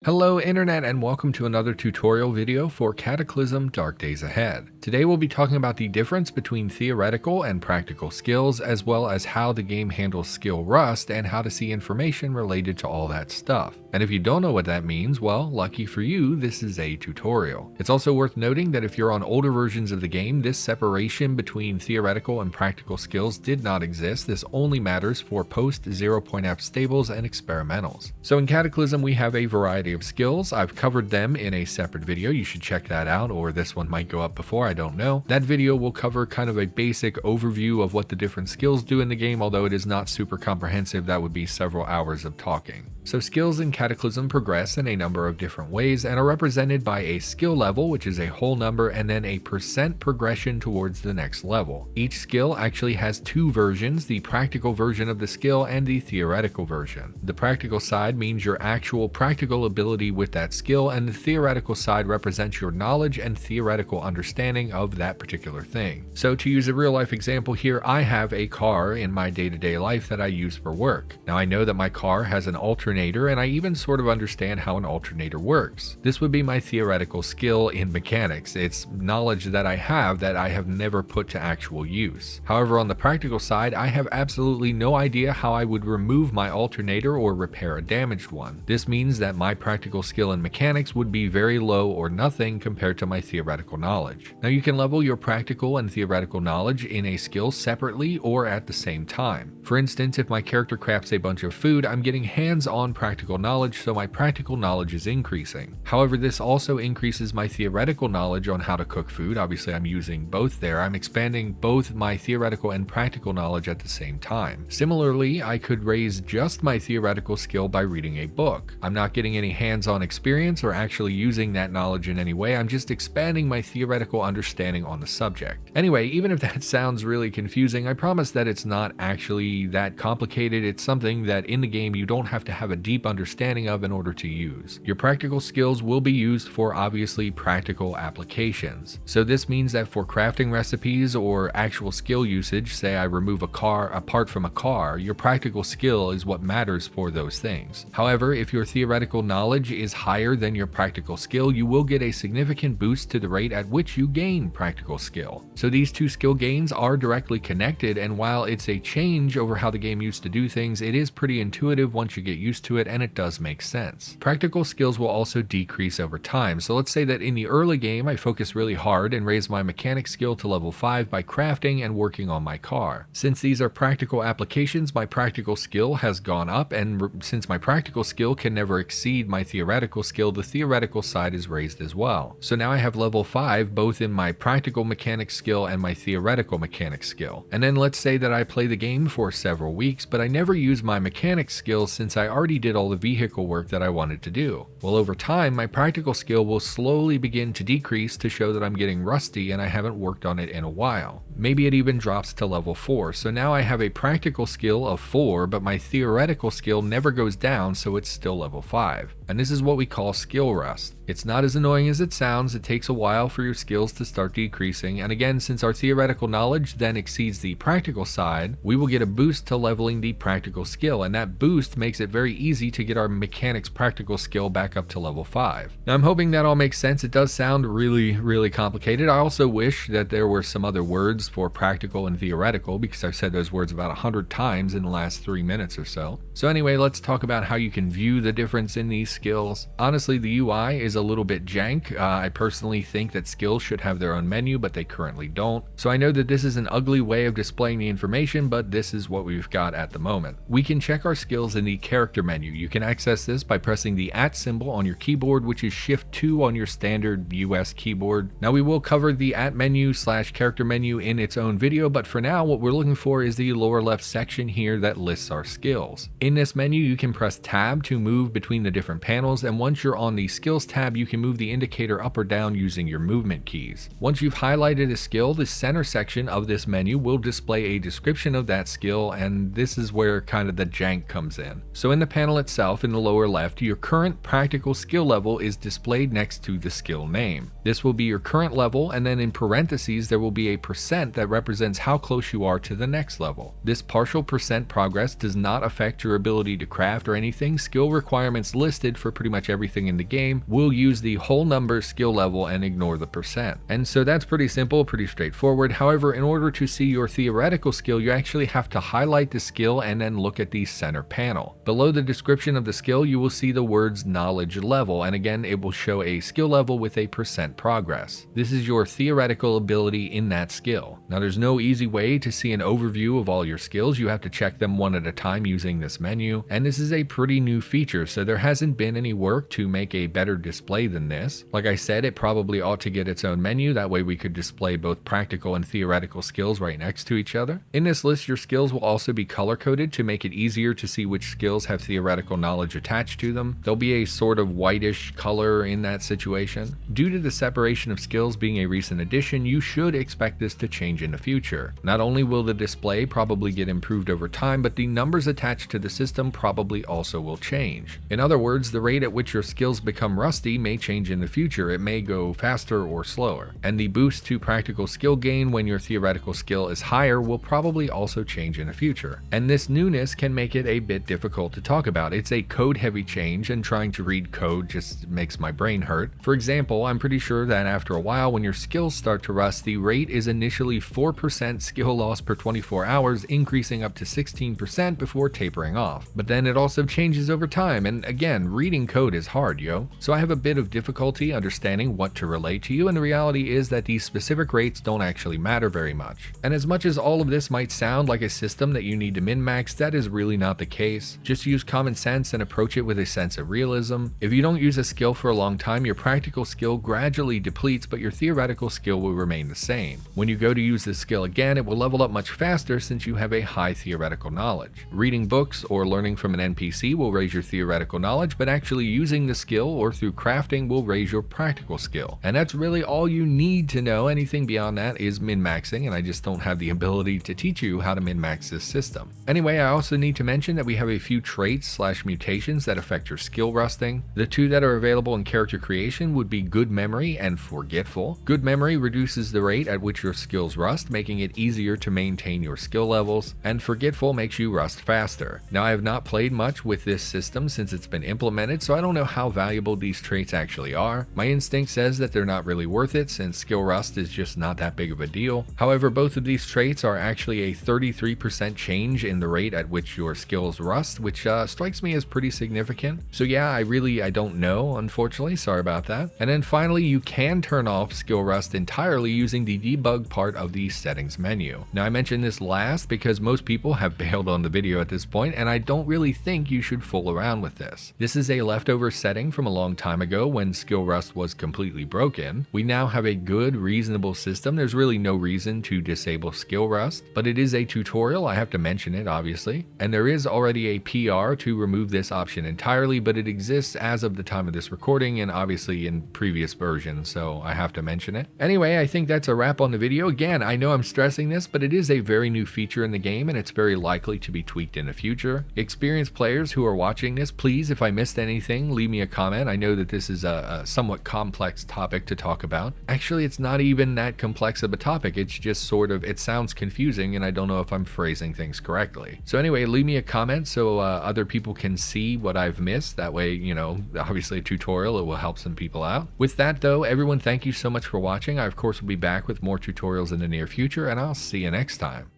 Hello Internet and welcome to another tutorial video for Cataclysm Dark Days Ahead. Today we'll be talking about the difference between theoretical and practical skills, as well as how the game handles skill rust and how to see information related to all that stuff. And if you don't know what that means, well, lucky for you, this is a tutorial. It's also worth noting that if you're on older versions of the game, this separation between theoretical and practical skills did not exist. This only matters for post 0.f stables and experimentals. So in Cataclysm we have a variety of skills. I've covered them in a separate video. You should check that out, or this one might go up before, I don't know. That video will cover kind of a basic overview of what the different skills do in the game, although it is not super comprehensive. That would be several hours of talking. So skills in Cataclysm progress in a number of different ways and are represented by a skill level, which is a whole number, and then a percent progression towards the next level. Each skill actually has two versions, the practical version of the skill and the theoretical version. The practical side means your actual practical ability with that skill, and the theoretical side represents your knowledge and theoretical understanding of that particular thing. So to use a real life example here, I have a car in my day-to-day life that I use for work. Now I know that my car has an alternator, and I even sort of understand how an alternator works. This would be my theoretical skill in mechanics. It's knowledge that I have never put to actual use. However, on the practical side, I have absolutely no idea how I would remove my alternator or repair a damaged one. This means that my practical skill in mechanics would be very low or nothing compared to my theoretical knowledge. Now you can level your practical and theoretical knowledge in a skill separately or at the same time. For instance, if my character crafts a bunch of food, I'm getting hands-on practical knowledge, so my practical knowledge is increasing. However, this also increases my theoretical knowledge on how to cook food. Obviously, I'm using both there. I'm expanding both my theoretical and practical knowledge at the same time. Similarly, I could raise just my theoretical skill by reading a book. I'm not getting any hands-on experience or actually using that knowledge in any way. I'm just expanding my theoretical understanding on the subject. Anyway, even if that sounds really confusing, I promise that it's not actually that complicated. It's something that in the game you don't have to have a deep understanding of in order to use. Your practical skills will be used for obviously practical applications. So this means that for crafting recipes or actual skill usage, say I remove a part from a car, your practical skill is what matters for those things. However, if your theoretical knowledge is higher than your practical skill, you will get a significant boost to the rate at which you gain practical skill. So these two skill gains are directly connected, and while it's a change over how the game used to do things, it is pretty intuitive once you get used to it, and it does make sense. Practical skills will also decrease over time. So let's say that in the early game I focus really hard and raise my mechanic skill to level 5 by crafting and working on my car. Since these are practical applications, my practical skill has gone up, and since my practical skill can never exceed my theoretical skill, the theoretical side is raised as well. So now I have level 5 both in my practical mechanic skill and my theoretical mechanic skill. And then let's say that I play the game for several weeks, but I never use my mechanic skills since I already did all the vehicle work that I wanted to do. Well, over time, my practical skill will slowly begin to decrease to show that I'm getting rusty and I haven't worked on it in a while. Maybe it even drops to level 4. So now I have a practical skill of 4, but my theoretical skill never goes down, so it's still level 5. And this is what we call skill rust. It's not as annoying as it sounds. It takes a while for your skills to start decreasing, and again, since our theoretical knowledge then exceeds the practical side, we will get a boost to leveling the practical skill, and that boost makes it very easy to get our mechanics practical skill back up to level 5. Now I'm hoping that all makes sense. It does sound really complicated. I also wish that there were some other words for practical and theoretical, because I've said those words about 100 times in the last 3 minutes or so. So anyway, let's talk about how you can view the difference in these skills. Honestly, the UI is a little bit jank. I personally think that skills should have their own menu, but they currently don't. So I know that this is an ugly way of displaying the information, but this is what we've got at the moment. We can check our skills in the character menu. You can access this by pressing the @ symbol on your keyboard, which is Shift 2 on your standard US keyboard. Now we will cover the @ menu / character menu in its own video, but for now what we're looking for is the lower left section here that lists our skills. In this menu you can press tab to move between the different panels, and once you're on the skills tab you can move the indicator up or down using your movement keys. Once you've highlighted a skill, the center section of this menu will display a description of that skill, and this is where kind of the jank comes in. So in the panel itself, in the lower left, your current practical skill level is displayed next to the skill name. This will be your current level, and then in parentheses there will be a percent that represents how close you are to the next level. This partial percent progress does not affect your ability to craft or anything. Skill requirements listed for pretty much everything in the game will use the whole number skill level and ignore the percent. And so that's pretty simple, pretty straightforward. However, in order to see your theoretical skill, you actually have to highlight the skill and then look at the center panel. Below the description of the skill, you will see the words knowledge level, and again, it will show a skill level with a percent progress. This is your theoretical ability in that skill. Now, there's no easy way to see an overview of all your skills. You have to check them one at a time using this menu, and this is a pretty new feature, so there hasn't been any work to make a better display than this. Like I said, it probably ought to get its own menu, that way we could display both practical and theoretical skills right next to each other. In this list, your skills will also be color-coded to make it easier to see which skills have theoretical knowledge attached to them. There'll be a sort of whitish color in that situation. Due to the separation of skills being a recent addition, you should expect this to change in the future. Not only will the display probably get improved over time, but the numbers attached to the system probably also will change. In other words, the rate at which your skills become rusty may change in the future. It may go faster or slower. And the boost to practical skill gain when your theoretical skill is higher will probably also change in the future. And this newness can make it a bit difficult to talk about. It's a code-heavy change, and trying to read code just makes my brain hurt. For example, I'm pretty sure that after a while, when your skills start to rust, the rate is initially 4% skill loss per 24 hours, increasing up to 16% before tapering off. But then it also changes over time, and again, reading code is hard, yo. So I have a bit of difficulty understanding what to relate to you, and the reality is that these specific rates don't actually matter very much. And as much as all of this might sound like a system that you need to min-max, that is really not the case. Just use common sense and approach it with a sense of realism. If you don't use a skill for a long time, your practical skill gradually depletes, but your theoretical skill will remain the same. When you go to use this skill again, it will level up much faster since you have a high theoretical knowledge. Reading books or learning from an NPC will raise your theoretical knowledge, but actually using the skill or through crafting will raise your practical skill. And that's really all you need to know. Anything beyond that is min-maxing, and I just don't have the ability to teach you how to min-max this system. Anyway, I also need to mention that we have a few traits/mutations that affect your skill rusting. The two that are available in character creation would be good memory and forgetful. Good memory reduces the rate at which your skills rust, making it easier to maintain your skill levels, and forgetful makes you rust faster. Now, I have not played much with this system since it's been implemented, so I don't know how valuable these traits actually are. My instinct says that they're not really worth it since skill rust is just not that big of a deal. However, both of these traits are actually a 33% change in the rate at which your skills rust, which strikes me as pretty significant. So yeah, I don't know, unfortunately, sorry about that. And then finally, you can turn off skill rust entirely using the debug part of the settings menu. Now, I mentioned this last because most people have bailed on the video at this point, and I don't really think you should fool around with this. This is a leftover setting from a long time ago when skill rust was completely broken. We now have a good, reasonable system. There's really no reason to disable skill rust, but it is a tutorial. I have to mention it, obviously. And there is already a PR to remove this option entirely, but it exists as of the time of this recording and obviously in previous versions, so I have to mention it. Anyway, I think that's a wrap on the video. Again, I know I'm stressing this, but it is a very new feature in the game and it's very likely to be tweaked in the future. Experienced players who are watching this, please, if I missed anything, leave me a comment. I know that this is a somewhat complex topic to talk about. Actually, it's not even that complex of a topic. It's just sort of, it sounds confusing and I don't know if I'm phrasing things correctly. So anyway, leave me a comment so other people can see what I've missed. That way, you know, obviously a tutorial, it will help some people out. With that though, everyone, thank you so much for watching. I of course will be back with more tutorials in the near future, and I'll see you next time.